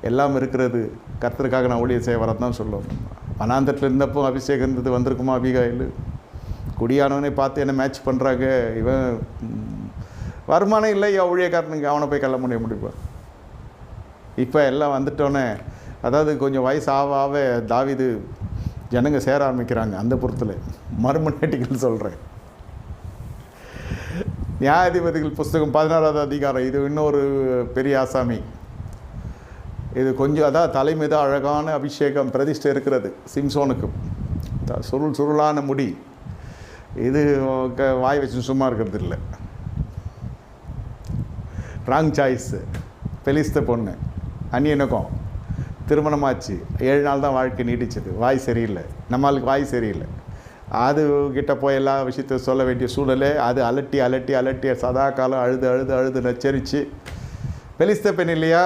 எல்லாம் இருக்கிறது கர்த்தருக்காக நான் ஊழியம் செய்ய வரதான் சொல்லுவோம். வனாந்தரத்தில் இருந்தப்போ அபிஷேகம் இருந்தது, வந்திருக்குமா அபிகாயில்? குடியானவனை பார்த்து என்ன மேட்ச் பண்ணுறாங்க, இவன் வருமானம் இல்லை ஊழியக்காரனுக்கு, அவனை போய் கல்ல முடிப்பா. இப்போ எல்லாம் வந்துட்டோன்னே, அதாவது கொஞ்சம் வயசு ஆக தாவீது ஜனங்க சேர ஆரம்பிக்கிறாங்க. அந்த பொறுத்தில் மர்மநேட்டிகள் சொல்கிறேன். நியாயாதிபதிகள் புஸ்தகம் 16வது அதிகாரம், இது இன்னொரு பெரிய ஆசாமி. இது கொஞ்சம் அதான் தலைமீது அழகான அபிஷேகம் பிரதிஷ்டை இருக்கிறது சிம்சோனுக்கு. சுருளான முடி, இது வாய் வச்சு சும்மா இருக்கிறது இல்லை. Wrong choice. பெலிஸ்த பொண்ணு அந்நியனுக்கும் திருமணமாச்சு, 7 நாள் தான் வாழ்க்கை நீடிச்சது. வாய் சரியில்லை, நம்மளுக்கு வாய் சரியில்லை. அது கிட்ட போய் எல்லா விஷயத்தையும் சொல்ல வேண்டிய சூழலே. அது அலட்டி சதா காலம் அழுது நச்சரித்து. பெலிஸ்த பெண் இல்லையா,